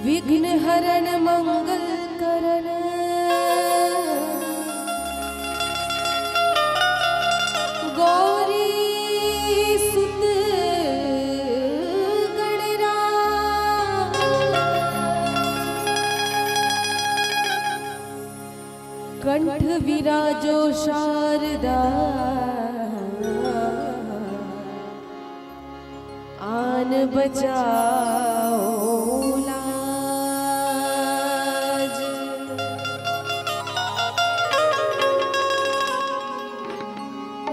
विघ्न हरण मंगल करण गौरी सुत गणराज कंठ विराजो शारदा आन बचाओ लाज।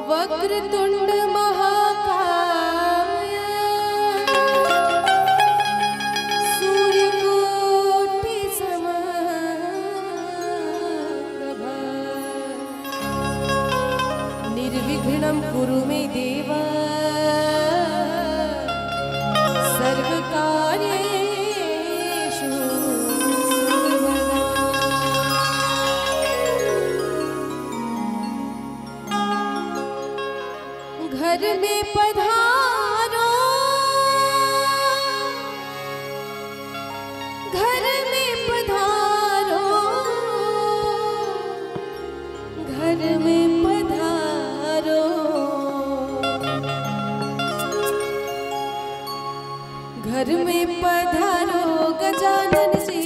वक्रतुंड महाकाय सूर्यकोटि समप्रभा निर्विघ्नं कुरु मे देव सर्वकार्येषु सर्वदा। घर में पधारो घर में पधारो घर में पधारो घर में पधारो गजानन जी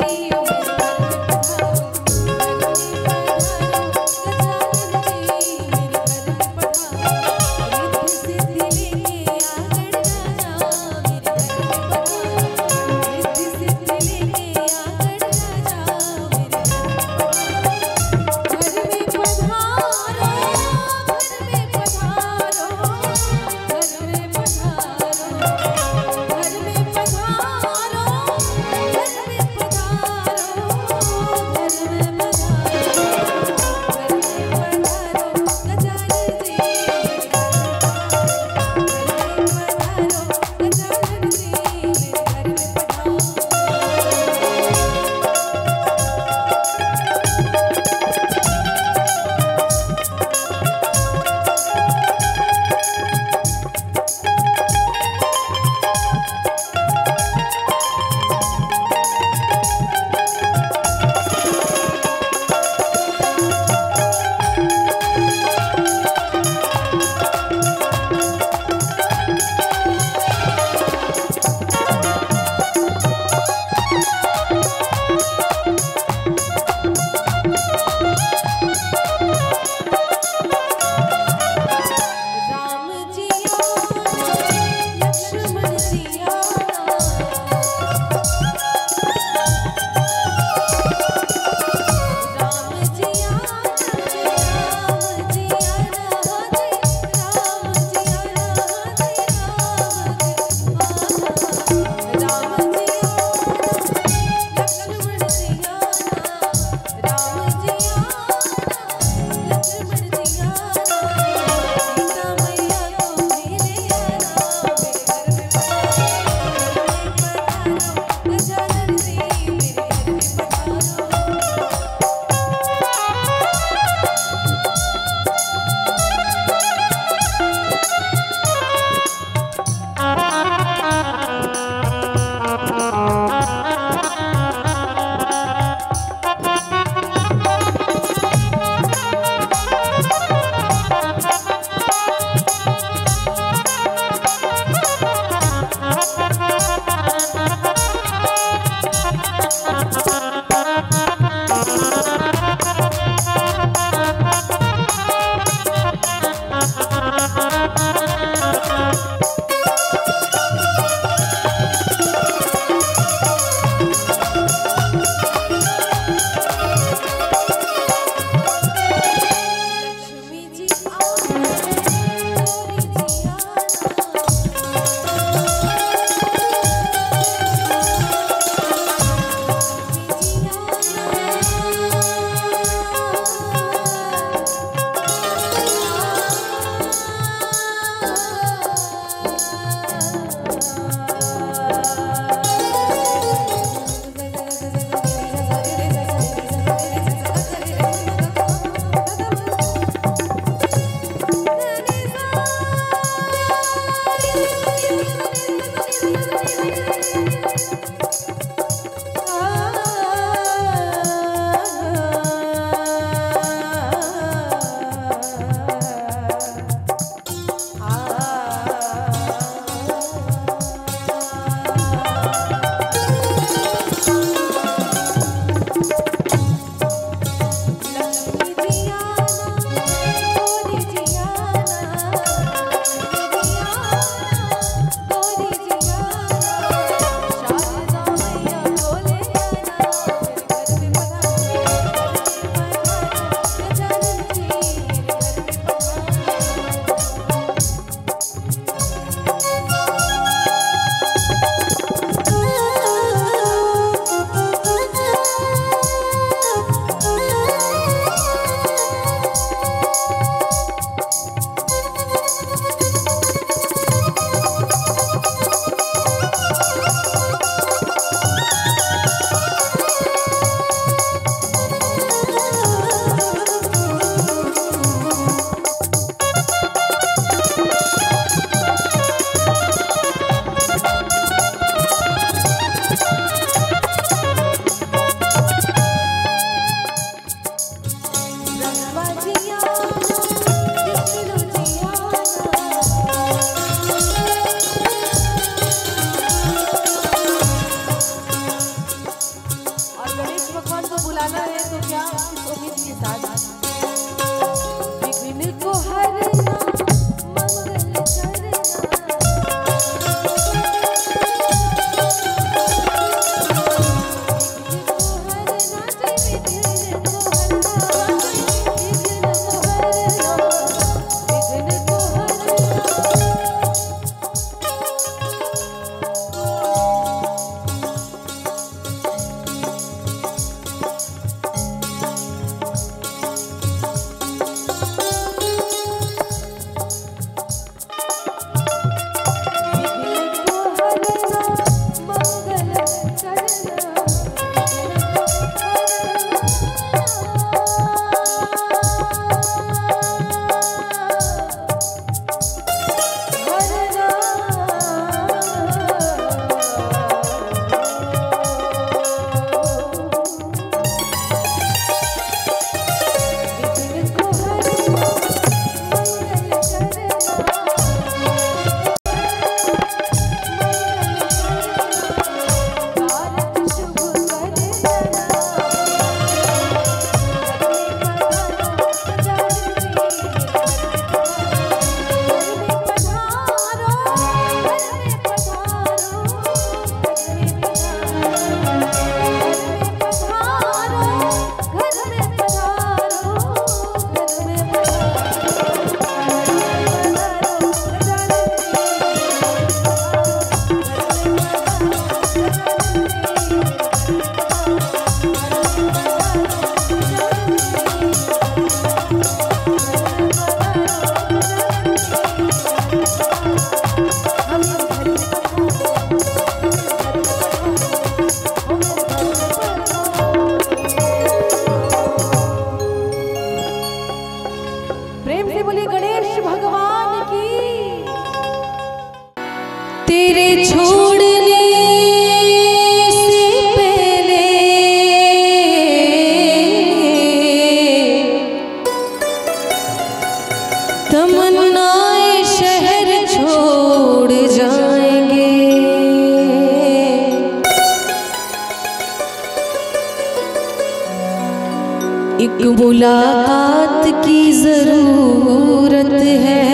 एक मुलाकात की जरूरत है,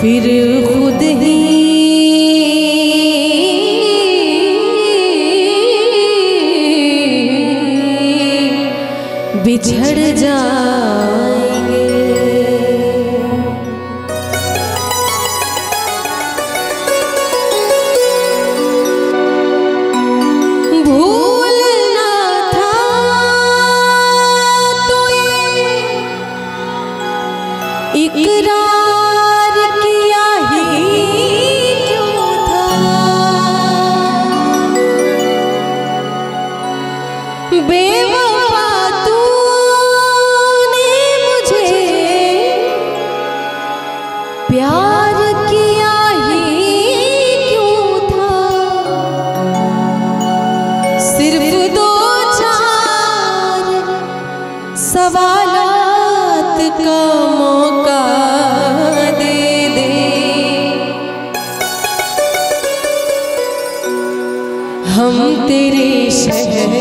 फिर खुद ही बिछड़ जाएंगे। भूलना था तो ये इकरार किया ही क्यों था। बेवफा तूने मुझे प्यार किया ही क्यों था। सिर्फ दो चार सवालात का मौका दे दे। हम तेरे शहर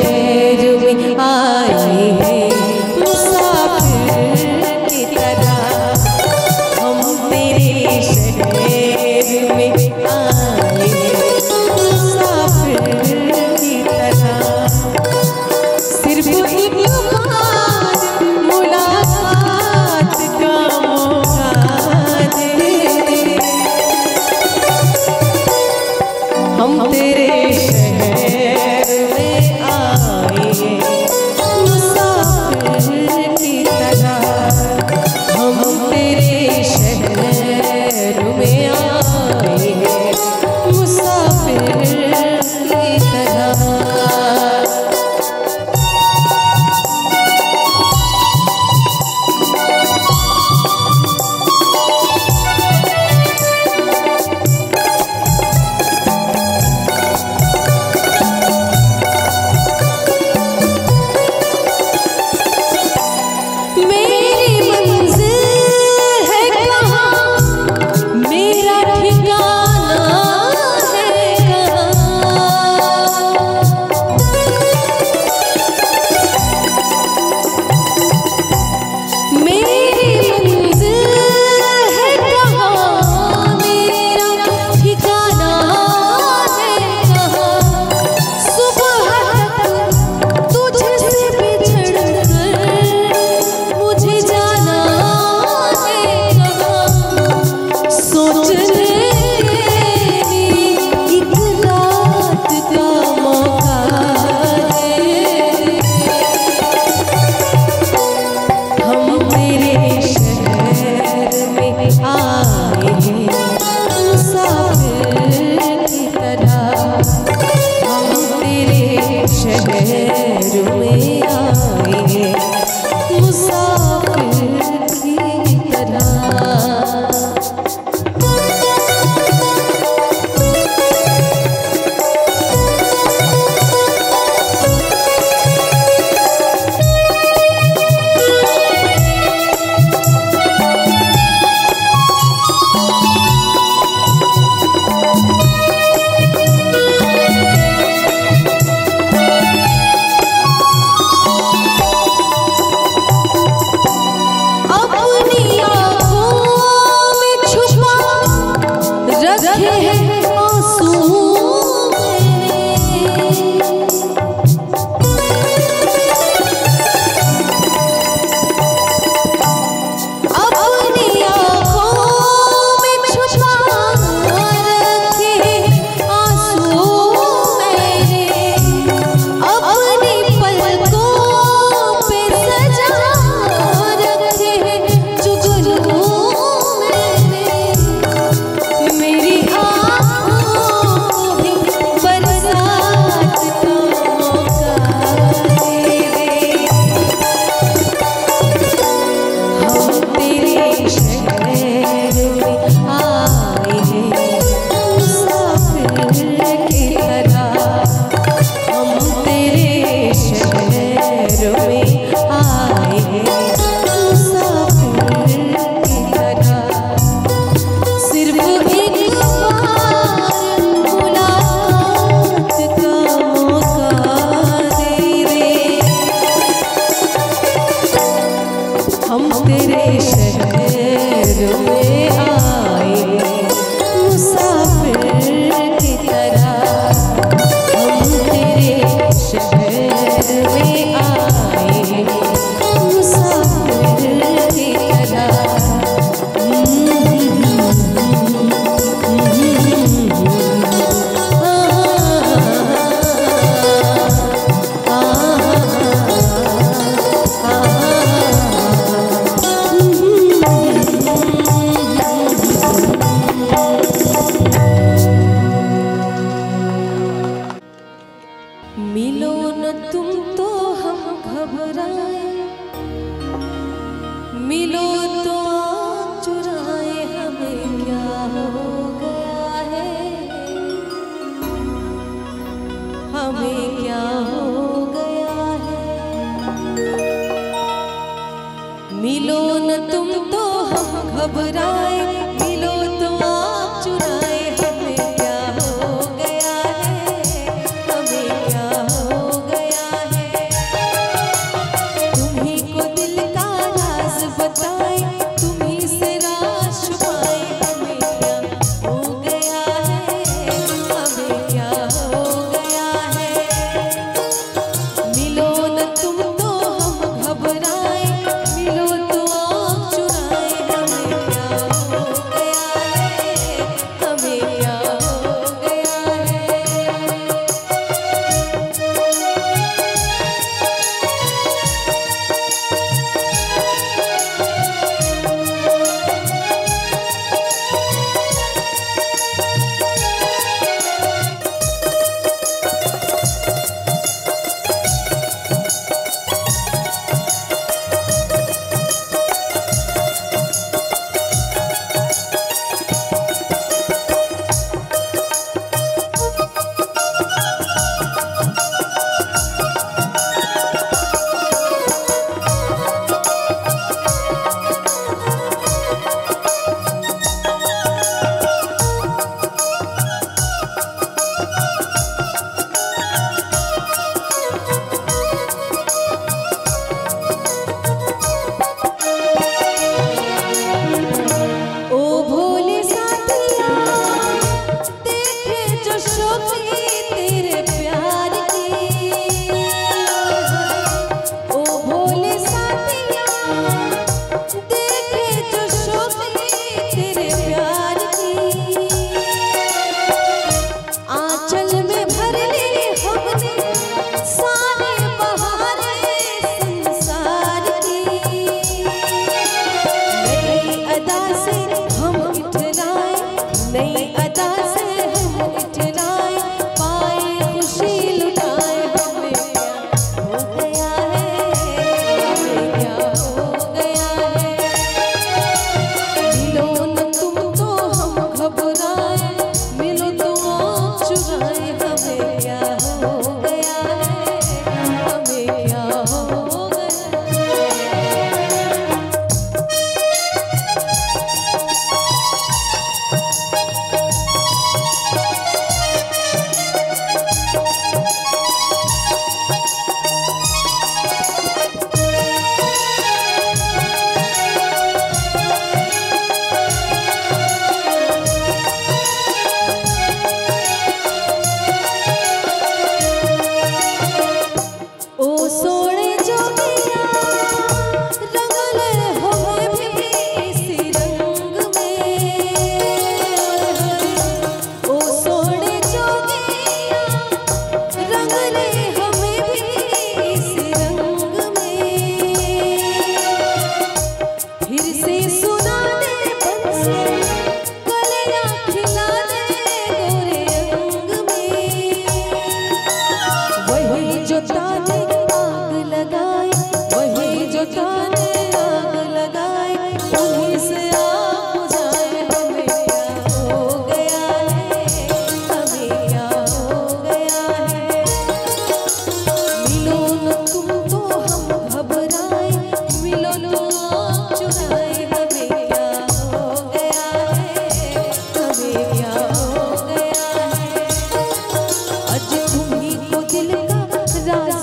में आए हैं मुसाफिर की तरह। हम तेरे शहर में आए हैं मुसाफिर की तरह। सिर्फ एक बार मुलाकात का मौका दे। हम तेरे शहर में आए मुसाफिर की तरह। हम तेरे शहर में आए मुसाफिर की तरह। शहर में आए मुसाफिर की तरह। मिलो न तुम तो हम घबराए, मिलो तो आँख चुराए, हमें क्या हो गया है, हमें क्या हो गया है। मिलो न तुम तो हम घबराए, मिलो तो आँख चुराए, हमें क्या हो गया है, हमें क्या हो गया है। तुम्ही को दिल का राज बताए, तुम्ही से राज छुपाए, हमें क्या हो गया है, हमें क्या हो गया है। मिलो न तुम तो हम घबराए, मिलो तो आँख चुराए, हमें क्या हो गया है, हमें क्या हो गया है। ओ भोले साथिया, देखे जो शोभे तेरे प्यार की। ओ भोले साथिया, देखे जो शोभे तेरे प्यार की। आंचल में भर ले हमने सारे बहारे संसार की। नई अदा से हम इठलाए, नई अदा से हम इठलाए, पाए खुशी लुटाए, हमें क्या हो गया है, हमें क्या हो गया है। मिलो न तुम तो हम घबराए, मिलो तो आँख चुराए, हमें क्या हो गया है, हमें क्या हो गया है। ओ सोने जोगिया, रंगले होवे भी इसी रंग में। ओ सोने जोगिया, रंगले होवे भी इसी रंग में। फिर से सुना दे बंसी, कलियां खिला दे गोरे अंग में। वही जो ताने आग लगाए, वही जो ताने आग लगाए, उन्हीं से आग बुझाए, हमें क्या हो गया है, हमें क्या हो गया है। मिलो न तुम तो हम घबराए, मिलो तो आँख चुराए, हमें क्या हो गया है, हमें क्या हो गया है। आज तुम्ही को दिल का राज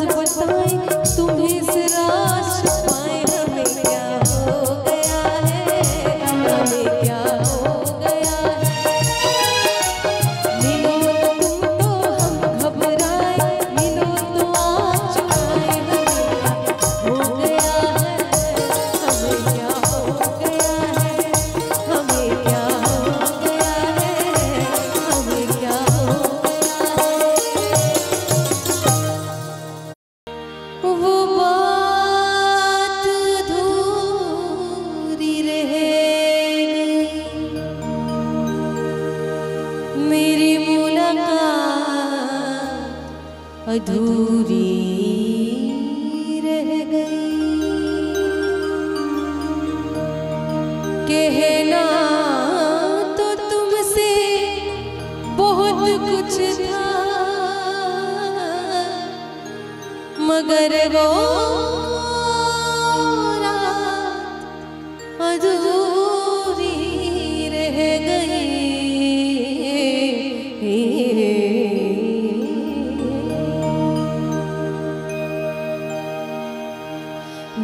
अधूरी रह गई। कहना तो तुमसे बहुत कुछ था, मगर वो रात अधूरी रह गई।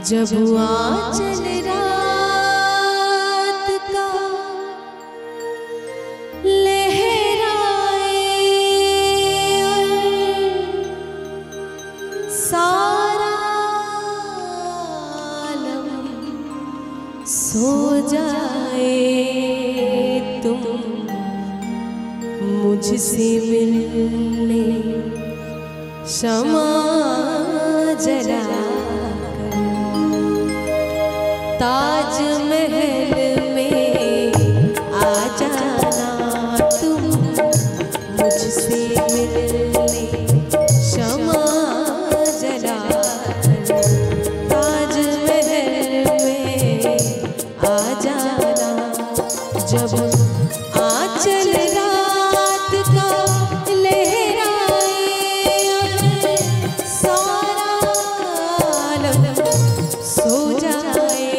जब आंचल रात का लहराए सारा आलम सो जाए, तुम मुझसे मिलने शमा जला ताजमहल में आ जाना, तुम मुझसे मिलने शमा जला ताजमहल में आ जाना। जब आंचल रात का लहराए सारा आलम सो जाए,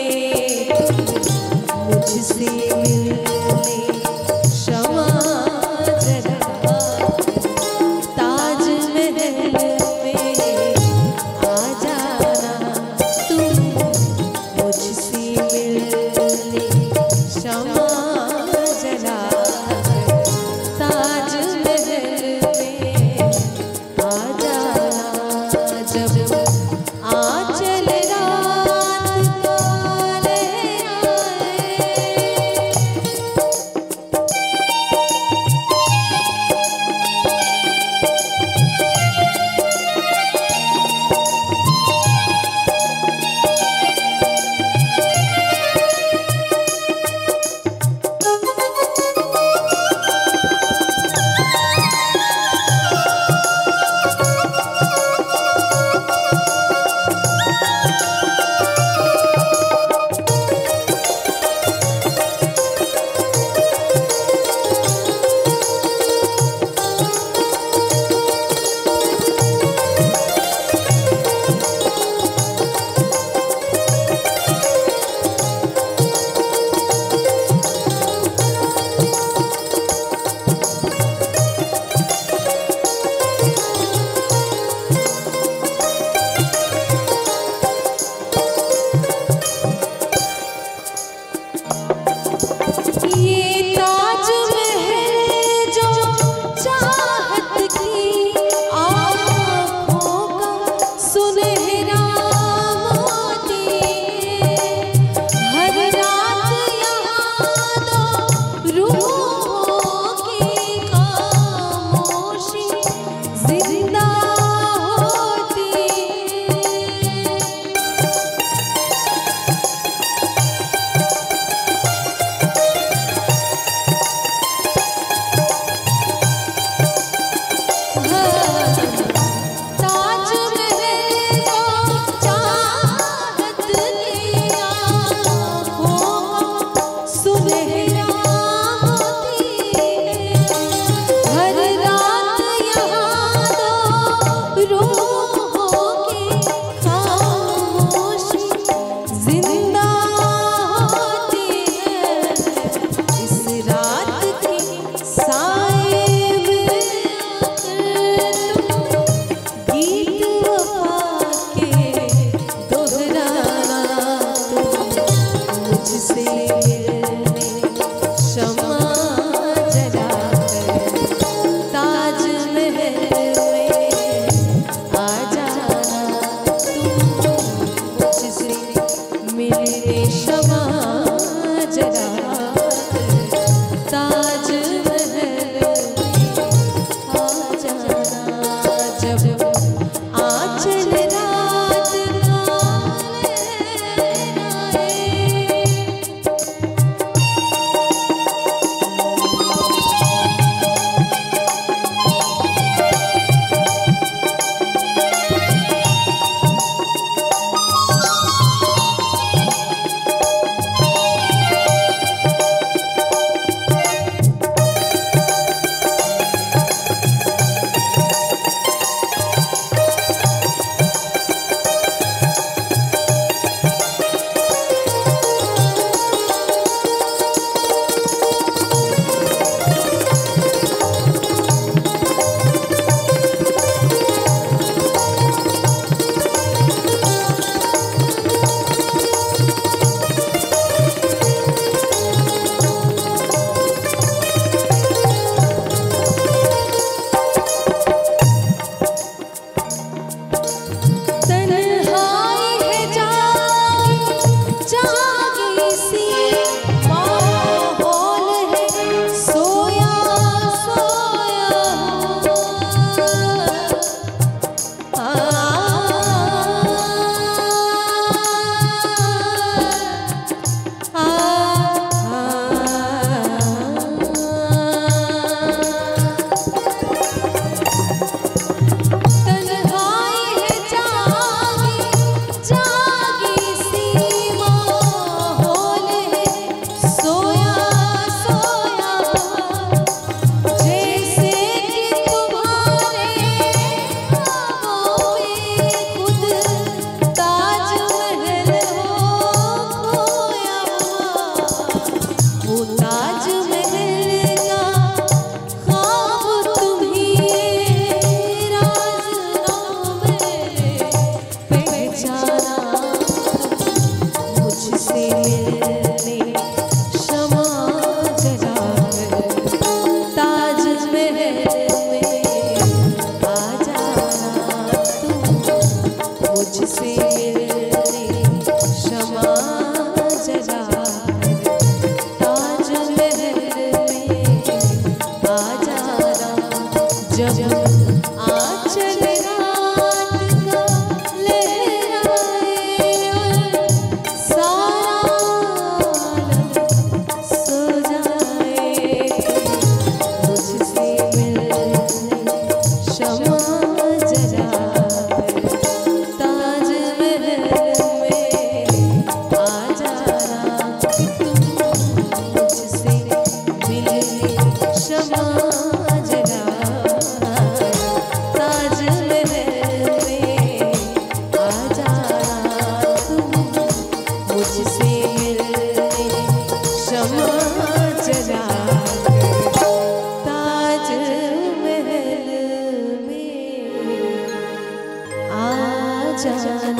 जाना।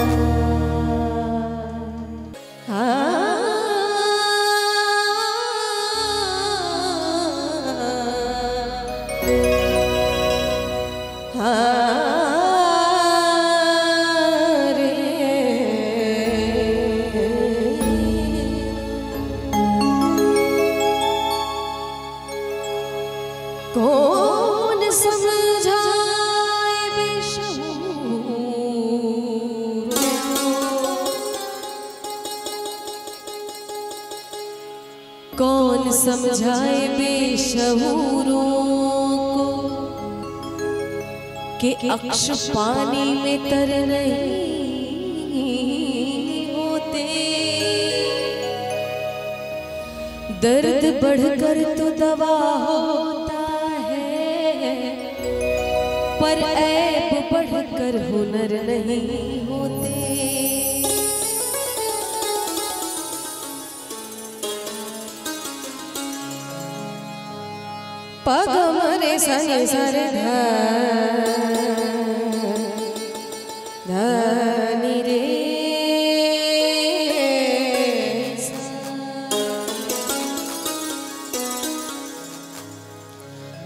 कौन समझाए बेशऊर, कौन समझाए बेशऊरों को कि अक्ष पानी में तर नहीं होते। दर्द बढ़कर तो दवा होता है, पर ऐब बढ़कर हुनर नहीं होते। पग मरे सने सर धनी रे,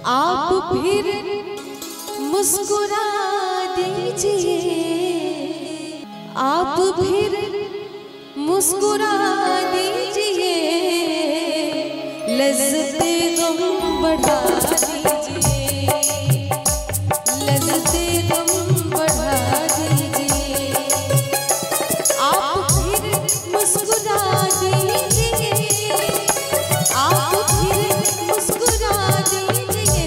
आप फिर मुस्कुरा दीजिए, आप फिर मुस्कुरा दीजिए, लज़्ज़ते गम बढ़ा दीजिए, लज़्ज़ते गम बढ़ा दीजिए। आप फिर मुस्कुरा दीजिए, आप फिर मुस्कुरा दीजिए,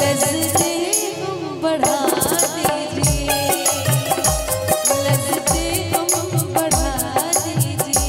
लज़्ज़ते गम बढ़ा दीजिए, लज़्ज़ते गम बढ़ा दीजिए।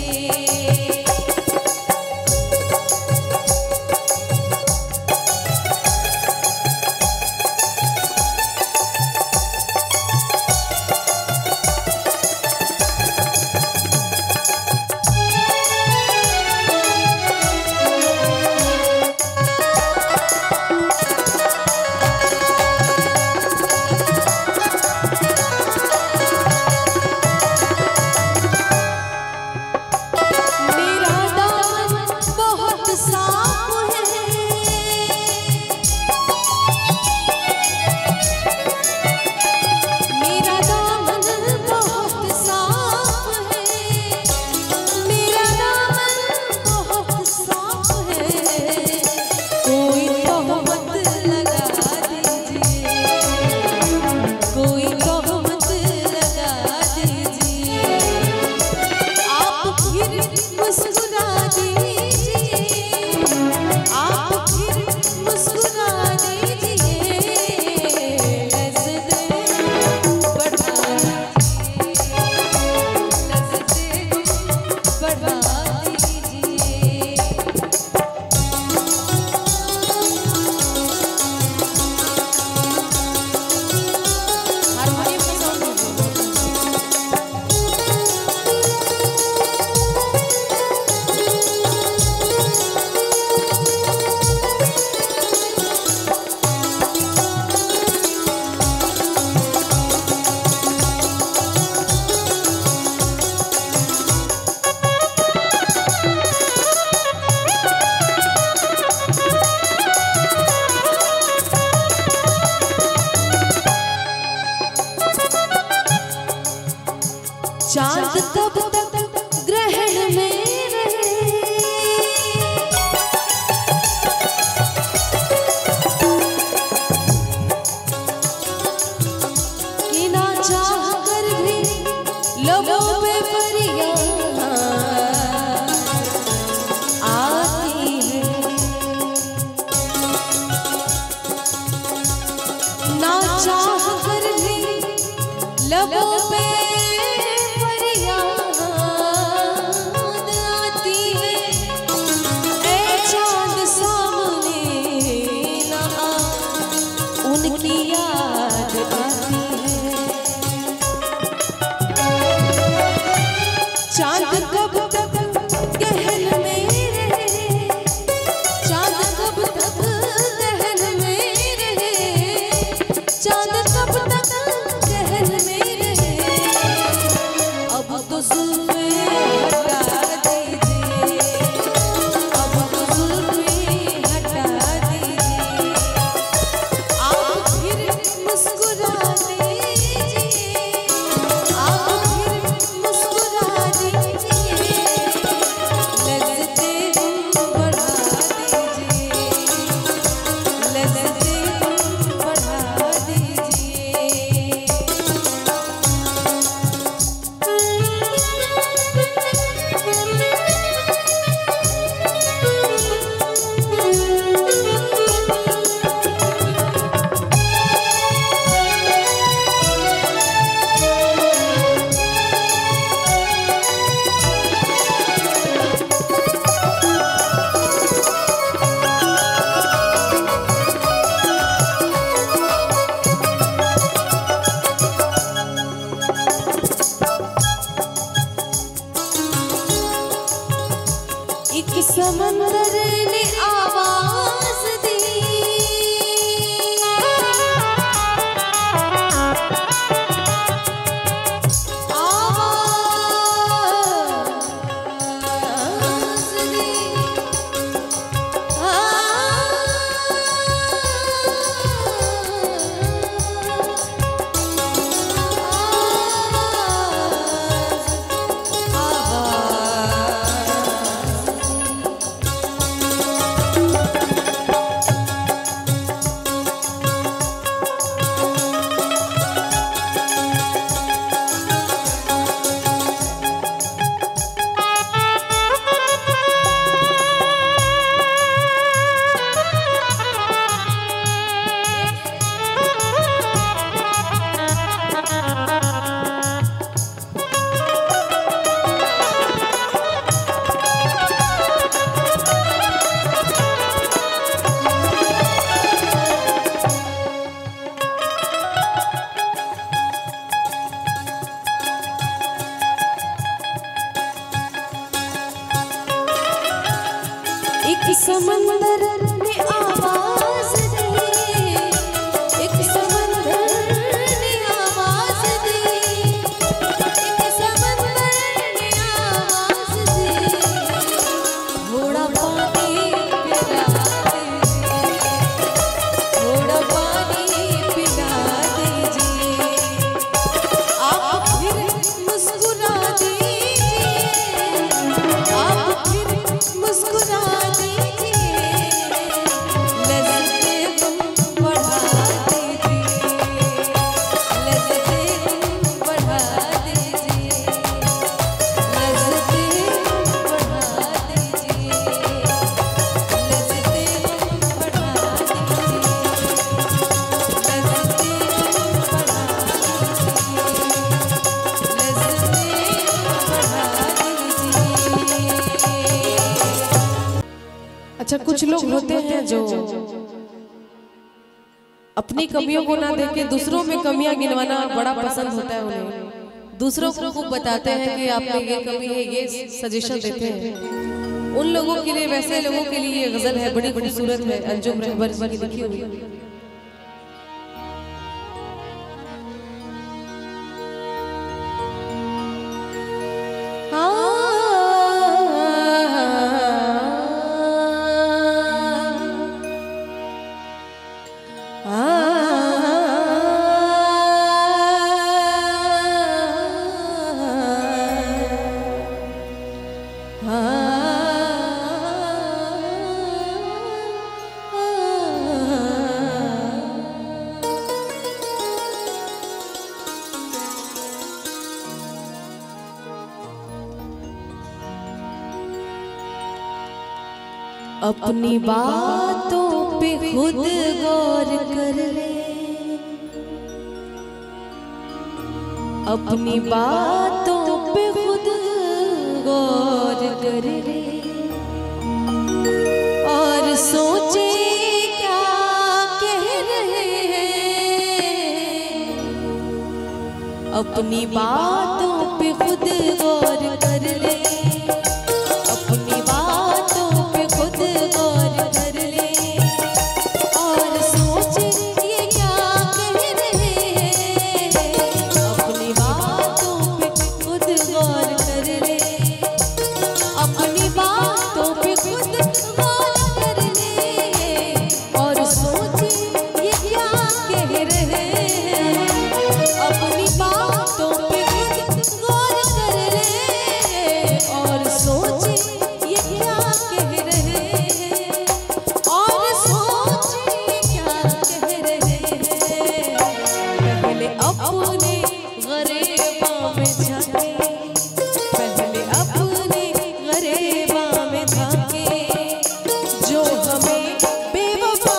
चांद कब तक ग्रहण में रहे, कि ना चाह कर भी लोगों पे परियां आती है, ना चाह कर भी लोगों पे समंदर ने आवाज दी, एक समंदर ने आवाज दी, एक समंदर ने आवाज दी, थोड़ा पानी पिला दीजिए, थोड़ा पानी पिला दीजिए, आप फिर मुस्कुरा दीजिए, आप फिर मुस्कुरा अच्छा, कुछ लोग होते हैं जो अपनी कमियों को ना देख दूसरों में कमियां गिनवाना बड़ा पसंद होता है उन्हें। दूसरों को खूब बताते हैं कि आप में ये कमी है, ये सजेशन देते हैं। उन लोगों के लिए, वैसे लोगों के लिए ये गजल है, बड़ी खूबसूरत है, अंजुम रहबर जी की लिखी हुई। अपनी बातों पे खुद गौर कर ले, अपनी बातों पे खुद गौर कर ले, और सोचे क्या कह रहे हैं। अपनी बातों पे खुद गौर कर ले, अपनी बातों पे खुद गौर कर ले, और सोचे ये क्या कह रहे हैं। अपनी बातों पे खुद गौर कर ले, अपनी बातों पे खुद गौर कर ले, और सोचे ये क्या कह रहे हैं। अपनी बातों पे खुद गौर कर ले, और सोचे ये क्या कह रहे हैं, और सोचे ये क्या कह रहे हैं। पहले अपने ग़रीबों में झांके, पहले अपने ग़रीबों में झांके, जो हमें बेवफा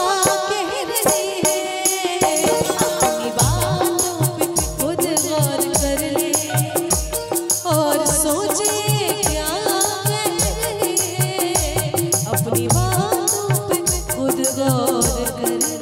कह रहे हैं। अपनी बातों पे खुद गौर कर ले, और सोचे क्या कह रहे हैं। अपनी बातों पे खुद गौर कर ले।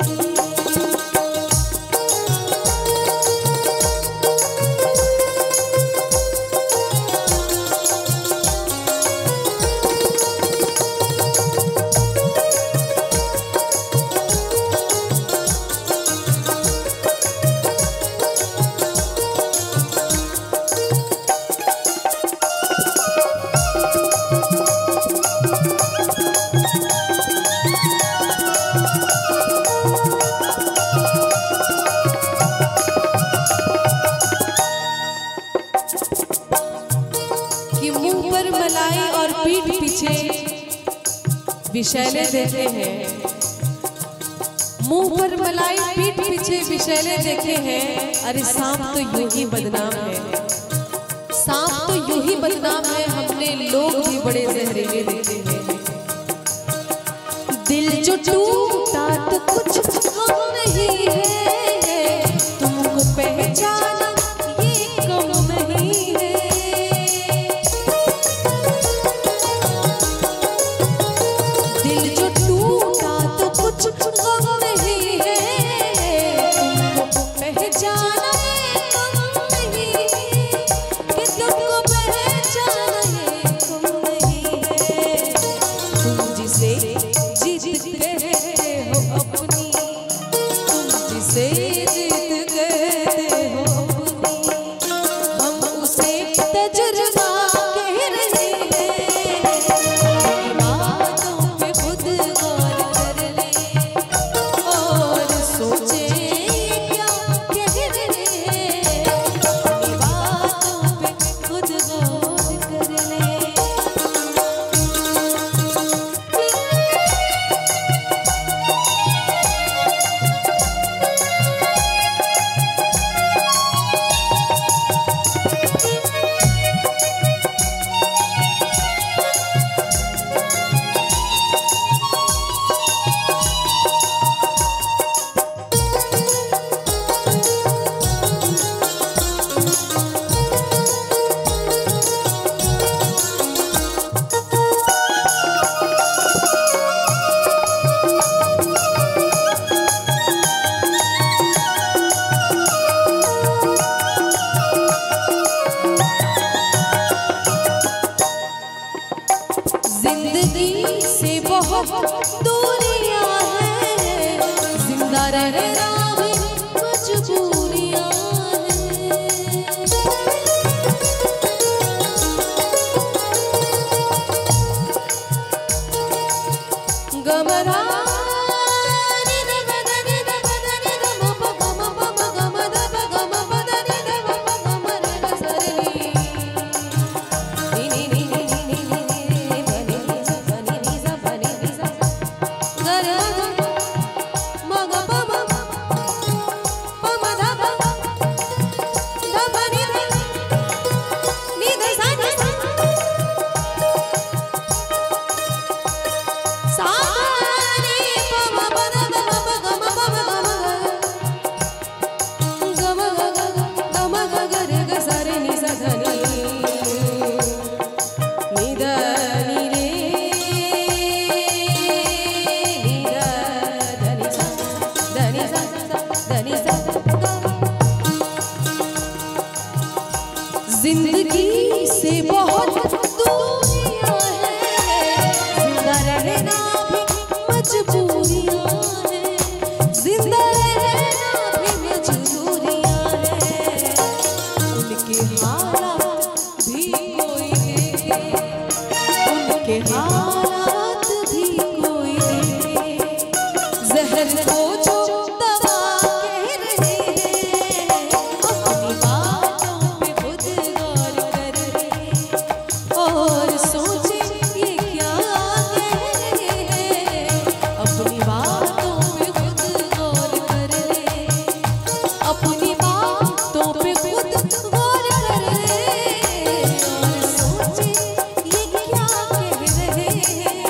कि मुंह पर मलाई और पीठ पीछे विषैले देखे हैं, मुंह पर मलाई पीठ पीछे विषैले देखे हैं। अरे सांप तो यूं ही बदनाम है, सांप तो यूं ही बदनाम है, हमने लोग भी बड़े जहरीले देखे हैं। दिल जो टूटा तो कुछ गम नहीं है, तुमको पहचाना ये कम नहीं है। दिल जो टूटा तो कुछ गम नहीं है, तुमको पहचाना ये कम नहीं है, कि तुमको पहचाना ये कम नहीं है। तुम जिसे जिंदगी से बहुत दूरियां हैं, जिंदा रहना भी मजबूरियां हैं, जिंदा रहना भी मजबूरियां हैं। उनके हालात भी कोई देखे, उनके हालात भी कोई देखे, जहर को जो दवा कह रहे हैं, अपनी बातों पे खुद गौर कर ले और सोचे ये क्या कह रहे हैं। अपनी बातों पे खुद गौर कर ले, अपनी बातों पे खुद गौर कर ले और सोचे ये क्या कह रहे हैं।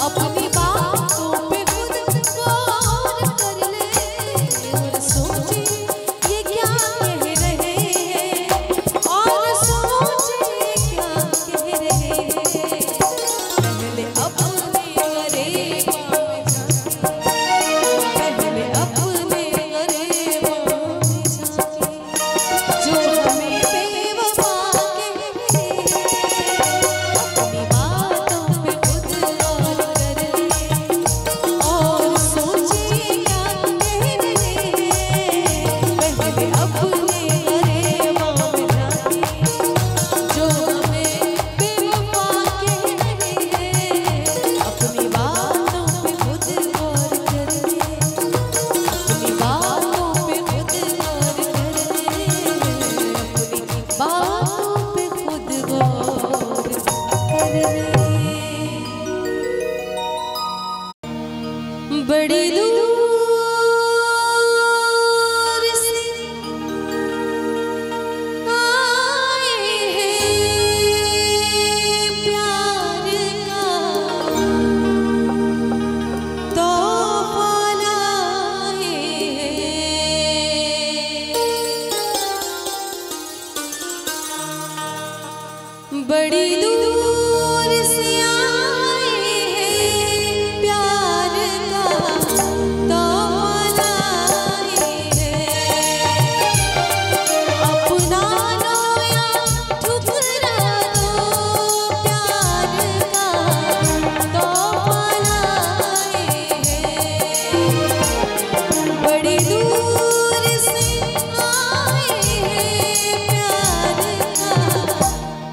अपनी बातों पे खुद गौर कर ले और सोचे ये क्या कह रहे हैं, और सोचे ये क्या कह रहे हैं। पहले अपने गरीबों में झांके, पहले अपने गरीबों में झांके, जो हमें बेवफा कहते हैं। अपनी बातों पे खुद गौर कर ले और सोचे क्या कह रहे हैं। पहले अपने गरीबों में झांके, जो हमें बेवफा कहते हैं। अपनी बातों पे खुद गौर कर ले, अपनी बातों पे खुद गौर कर ले, अपनी बातों पे खुद गौर कर ले। बड़ी दूर से आए हैं प्यार का तोहफा लाए हैं। बड़ी दूर से आए हैं प्यार का तोहफा लाए हैं। अपना लो या ठुकरा दो, प्यार का तोहफा लाए हैं। बड़ी दूर से आए हैं प्यार का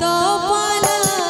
तोहफा लाए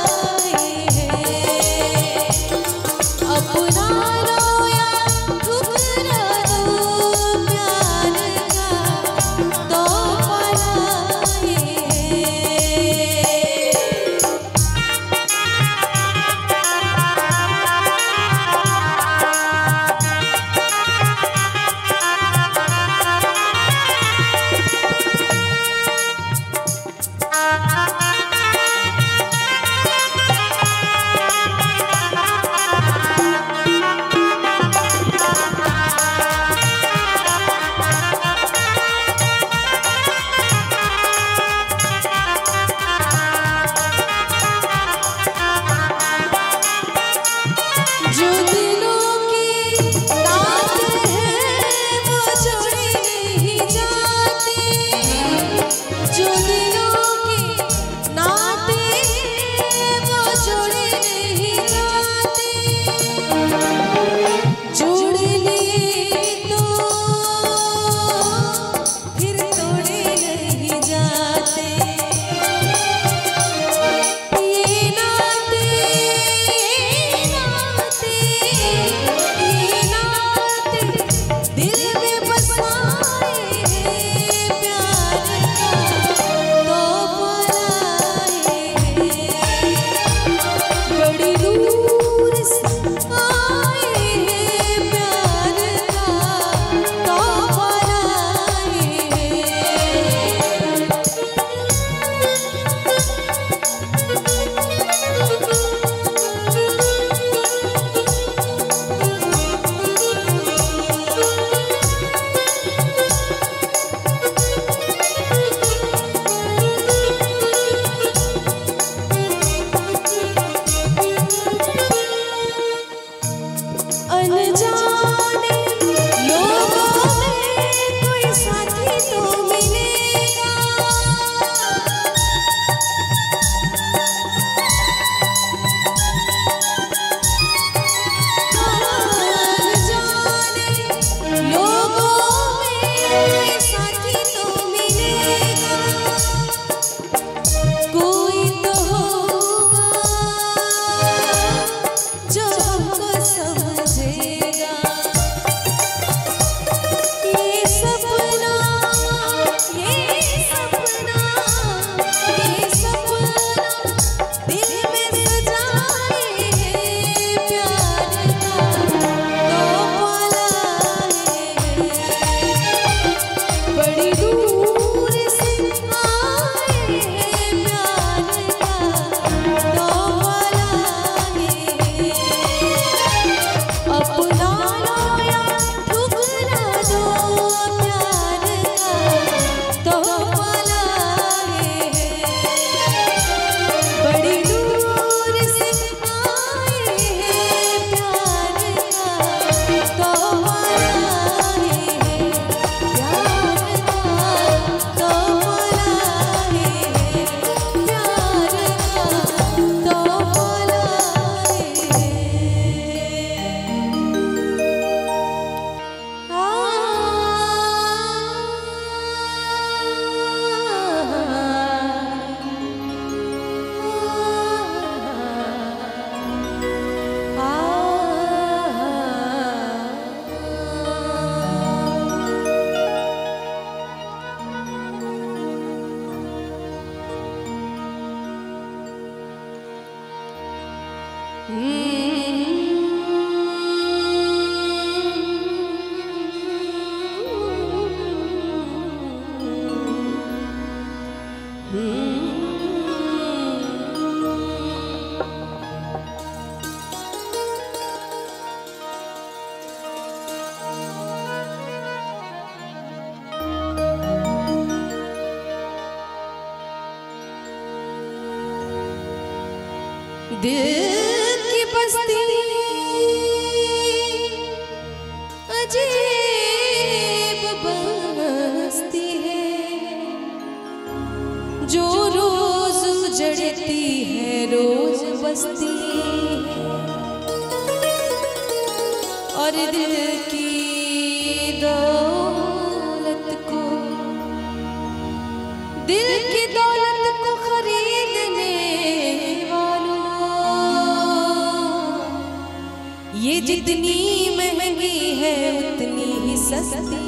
दिल की बस्ती अजीब बस्ती है, जो रोज उजड़ती है रोज बस्ती है। और दिल की दौलत को खरीदने ये जितनी महंगी है उतनी ही सस्ती।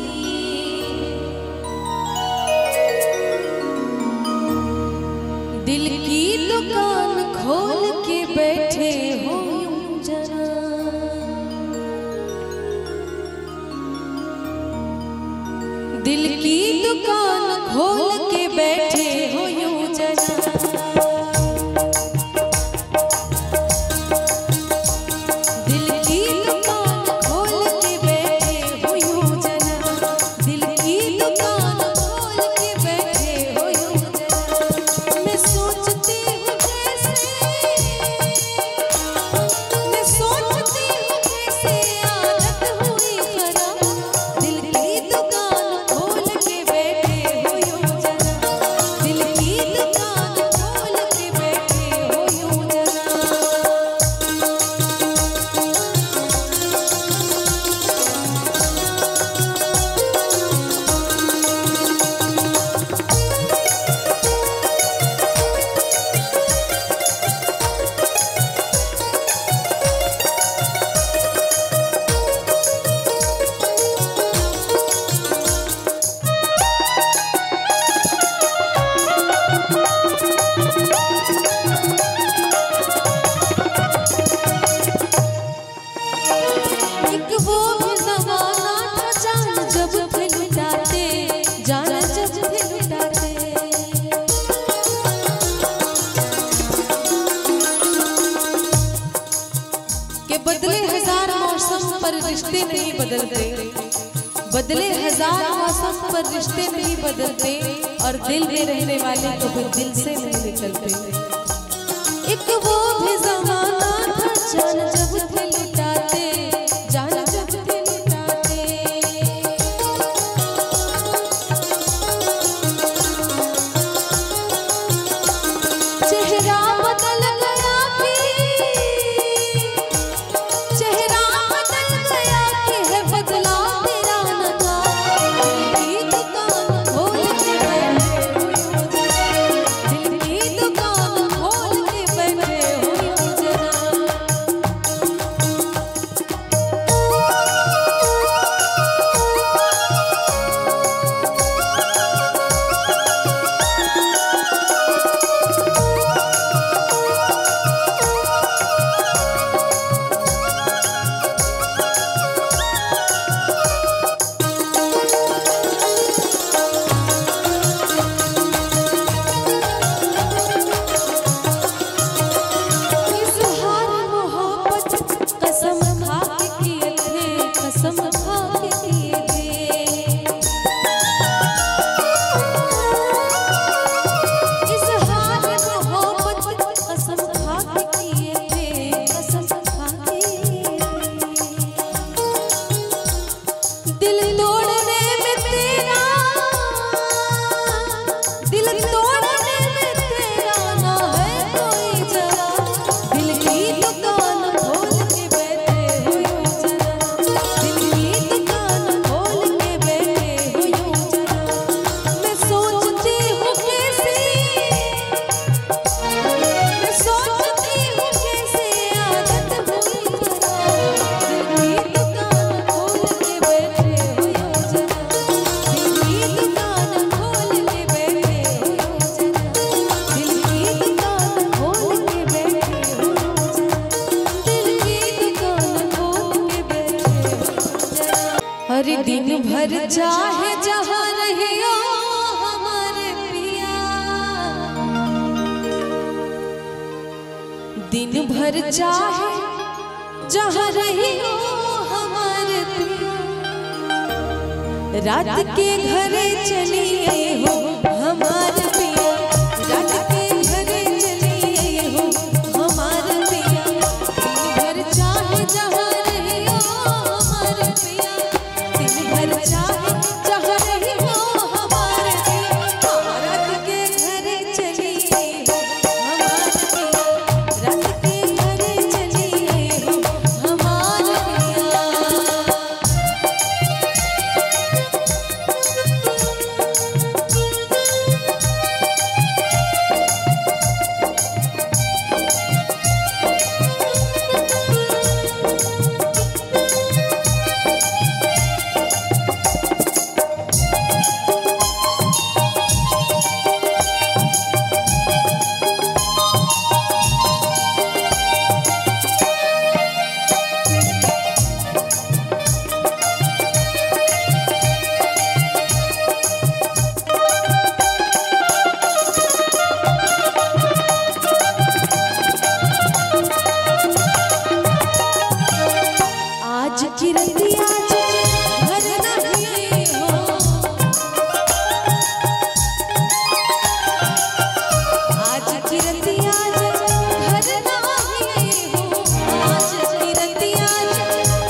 दिल की दुकान खोल के बैठे हो यूं जरा, दिल की दुकान खोल के बैठे हो यूं जरा। बदले हजार मौसम पर रिश्ते नहीं बदलते, बदले हजार मौसम पर रिश्ते नहीं बदलते, और दिल में रहने वाले तो फिर दिल से नहीं निकलते। एक वो भी ज़माना था जान जब थे लुटाते, जान जब थे लुटाते। चेहरा बदल गया कि चेहरा बदल गया कि है बदला तेरा नज़ा। दिल की दुकान खोल के बैठे हो यूं जरा, दिल की दुकान खोल के बैठे हो यूं जरा। इज़हार मोहब्बत कसम खा के किए थे, कसम खा के किए थे। इज़हार मोहब्बत कसम खा के किए थे, कसम खा के किए थे। दिल तोड़ने में तेरा, दिल तोड़ने में तेरा ना है कोई जरा। दिल की दुकान खोल के बैठे हो यूं जरा, दिल की दुकान खोल के बैठे हो यूं जरा। मैं सोचती हूँ कैसे, मैं सोचती हूँ कैसे आदत हुई जरा। दिल की दुकान खोल के बैठे हो यूं जरा, दिल की दुकान खोल के बैठे हो यूं जरा। चाहे जहाँ रहियो हमारे पिया, दिन भर चाहे जहाँ रहियो हमारे पिया, रात के घरे चलिए हो हमारे पिया, रात के घरे चलिए हो हमारे पिया, दिन भर चाहे जहाँ रहियो हमारे पिया, दिन भर चाहे जहाँ रहियो हमारे पिया, रात के घरे चलिए हो हमारे पिया, रात के घरे चलिए हो हमारे पिया। आज की रतिया घर नहीं हो, आज की रतिया घर नहीं हो, आज की रतिया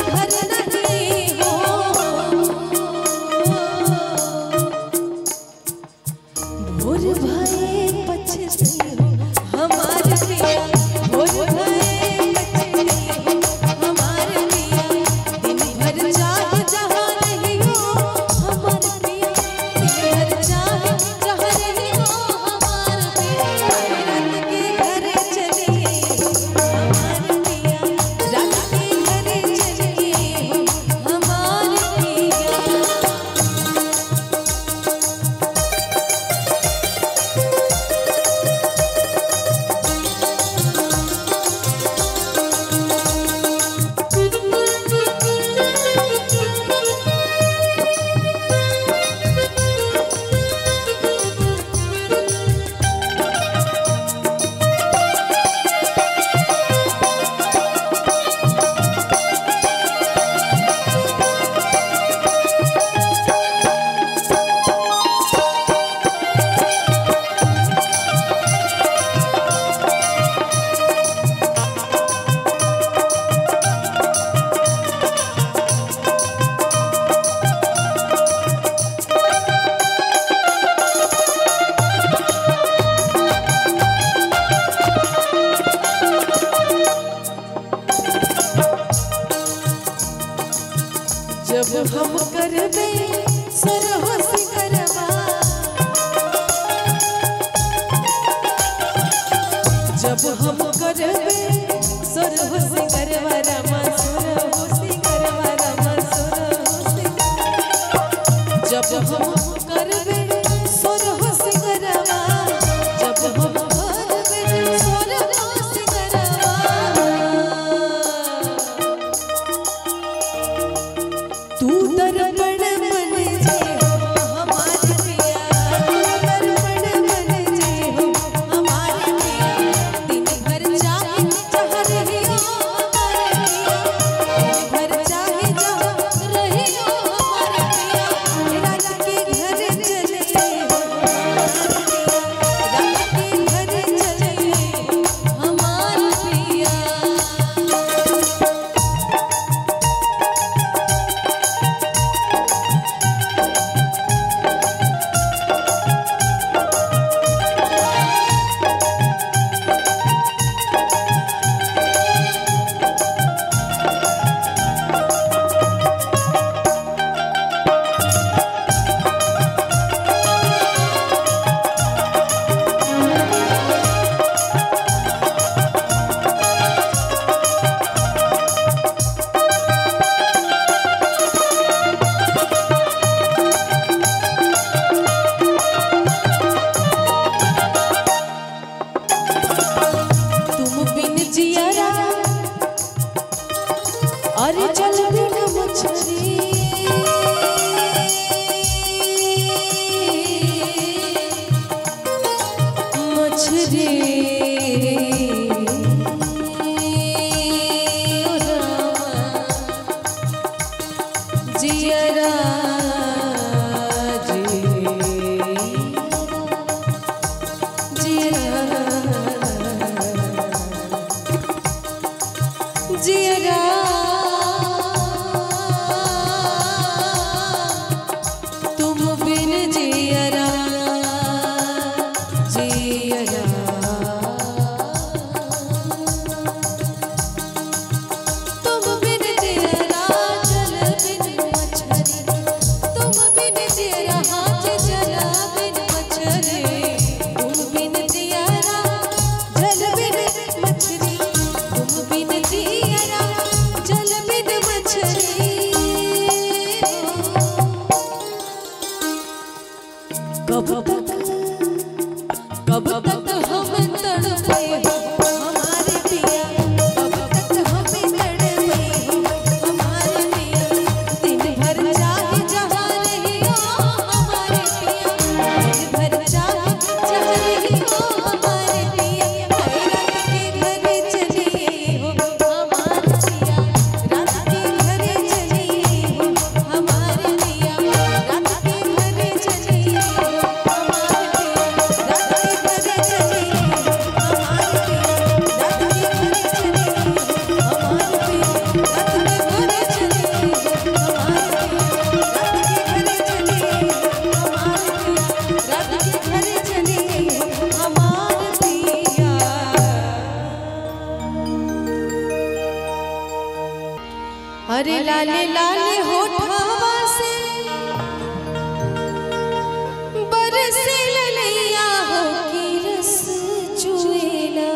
घर नहीं हो, भोर भये पछती हो हमारे पिया, भोर भये पछती हो हमारे पिया, दिन भर चाहे जहाँ रहियो हमारे पिया, दिन भर चाहे जहाँ रहियो हमारे पिया, रात के घरे चलिए हो हमारे पिया, रात के घरे चलिए हो हमारे पिया। जब हम करबे सरहो सिंगरवा, जब हम करबे सरहो सिंगरवा, रमा सरहो सिंगरवा, रमा सरहो सिंगरवा, जब हम करबे सरहो सिंगरवा, जब हम करबे सरहो सिंगरवा, तू दर्पण बन जे हो मछरी जियरा जियरा तुम बिन जियरा जियरा तुम बिन जियरा जल बिन मछली तुम बिन जियरा हाथ जल बिन मछली तुम बिन जियरा जल बिन मछली तुम बिन जियरा जल बिन मछली कब तक हम तड़पे हो हमारे पिया कब तक हम तड़पे हो हमारे पिया दिन भर चाहे जहाँ रही हो हमारे पिया दिन भर चाहे जहाँ रही हो हमारे पिया रात के घर चलिए हो हमारे पिया रात के घर चलिए हो हमारे पिया रात के घर चलिए हो हमारे पिया रात के घर चलिए हो हमारे पिया रात के घर चलिए हो हमारे पिया रात के घर चलिए हो हमारे पिया रात के घर चलिए हो हमारे पिया अरे लाले लाले होठवा से बरसे ललैया हो की रस चुएला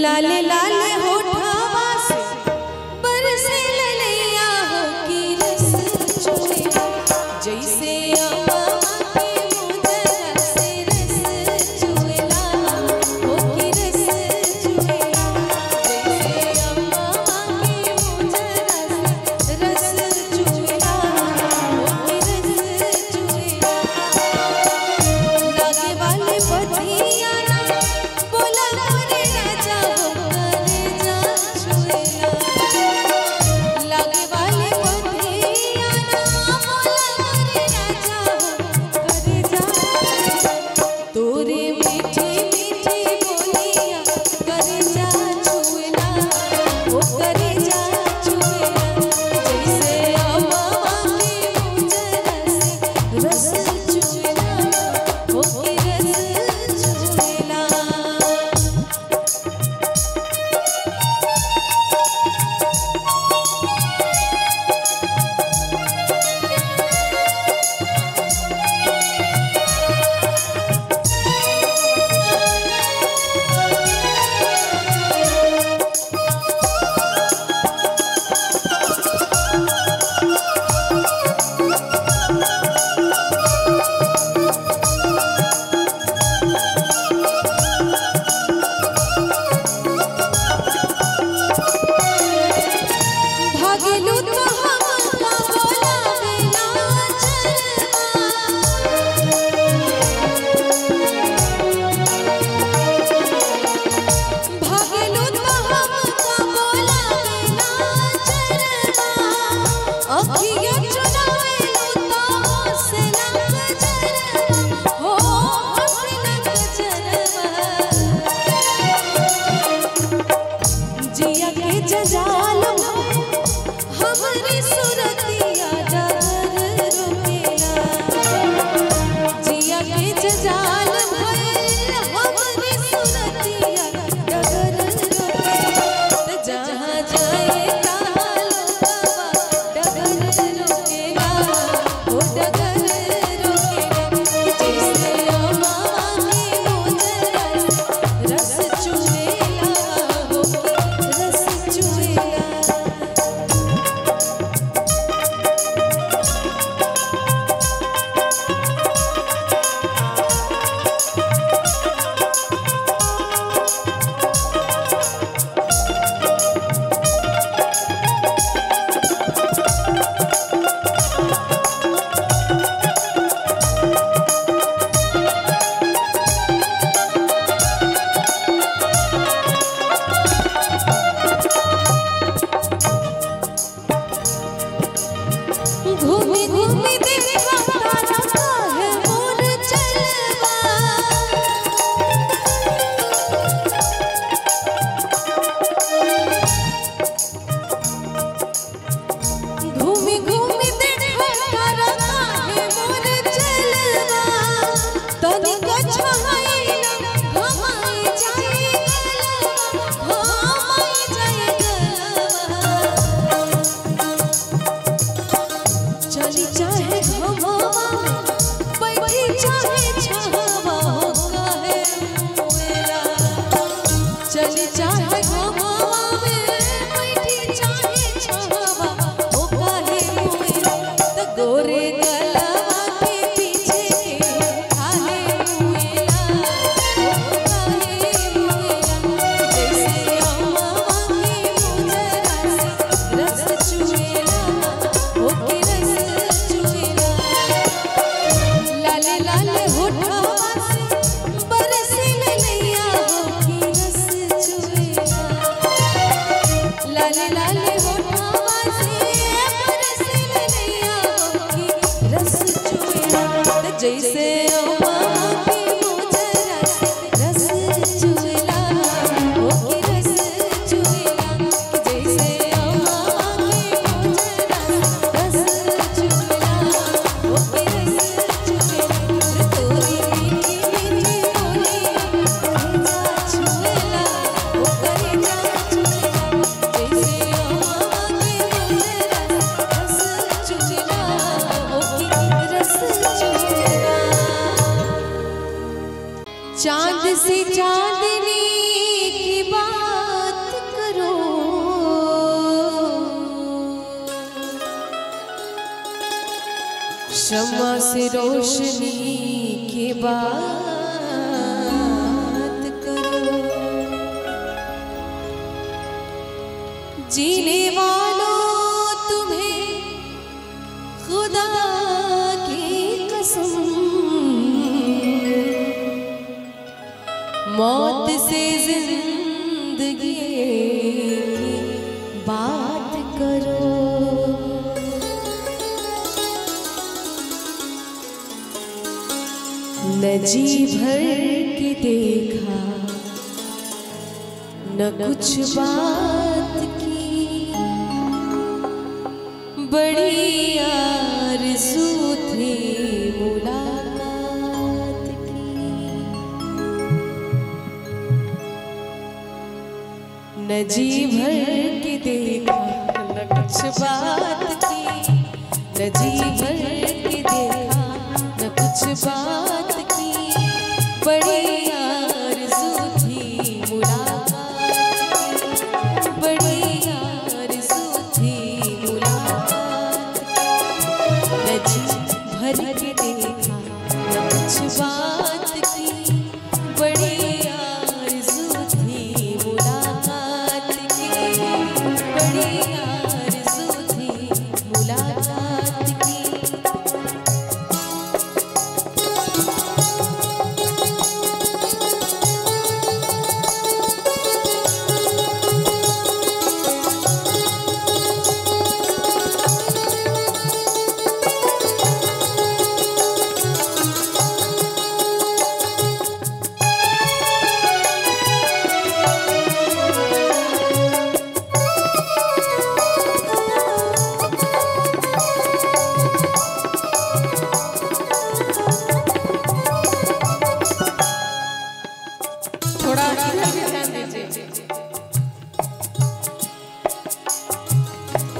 लाले लाले होठवा से बरसे ललैया हो की रस चुएला जैसे अम्मा के मुजरा से रस चुएला हो की रस चुएला जैसे अम्मा के मुजरा से रस चुएला हो की रस चुएला लागे वाले पथिया ना बोला मोरे राजा हो करे चाहे घमवा बैठी चाहे छावा हो काहे मुएला चली चाहे घमवा में बैठी चाहे छावा हो काहे मुएला तो गोरे गलवा के पीछे के काहे मुएला हो काहे मुएला जैसे अम्मा की मुजरा से रस चुएला हो के रस चुएला लाले लाले होठवा से बरसे लैया हो के रस चुएला लाले लाले होठवा से बरसे लैया हो के रस चुएला जैसे अम्मा की मुजरा से रस चुएला हो के रस चुएला जैसे अम्मा की मुजरा से रस चुएला हो के रस चुएला तोरी मीठी मीठी बोली कलेजा छुएला हो कलेजा छुएला जैसे अम्मा की मुजरा से रस चुएला हो के रस चुएला चांद से चांदनी की बात करो शम्मा से रोशनी की बात करो जीने वालों तुम्हें खुदा की कसम मौत से जिंदगी की बात करो न जी भर के देखा न कुछ बात की बड़ी आरज़ू थी मुलाकात की न जी भर के देखा न कुछ बात की न जी भर के देखा न कुछ बात की बड़ी आरज़ू थी मुलाकात की बड़ी आरज़ू थी मुलाकात की न जी भर के देखा न कुछ बात की बड़ी आरज़ू थी मुलाकात की बड़ी आरज़ू थी मुलाकात की थोड़ा ध्यान दीजिए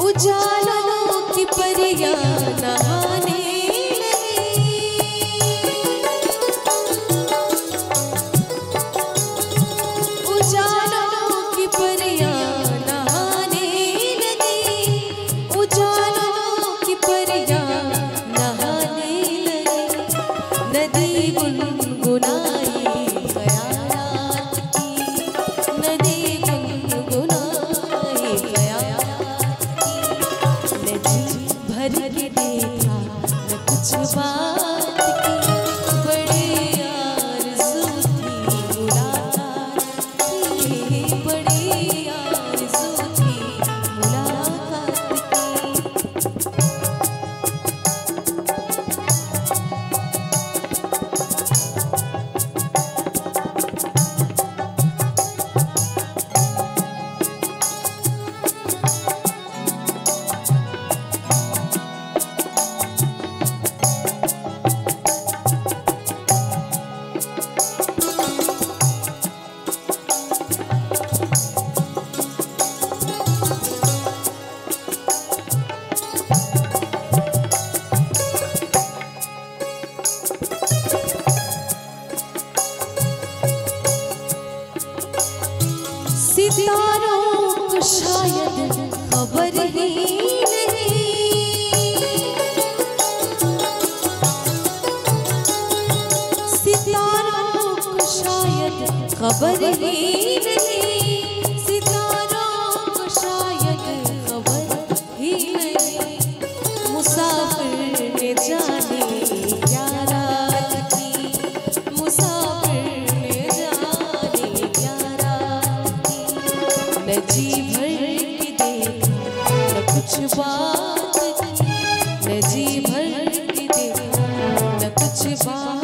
उजालों की परियां नहाने लगी उजालों की परियां नहाने लगी उजालों की परियां नहाने लगी नदी गुनगुनाई ख़यालात की नदी गुनगुनाई ख़यालात की न जी भर के देखा न कुछ बात की बड़ी आरज़ू थी मुलाकात की बड़ी आरज़ू थी मुलाकात की खबर ही नहीं। सितारों को शायद खबर ही नहीं, सितारों को शायद खबर ही नहीं। मुसाफिर ने जाने क्या रात की, मुसाफिर ने जाने क्या रात की। न जी भर के देखा न कुछ बात की, न जी भर के देखा न कुछ बात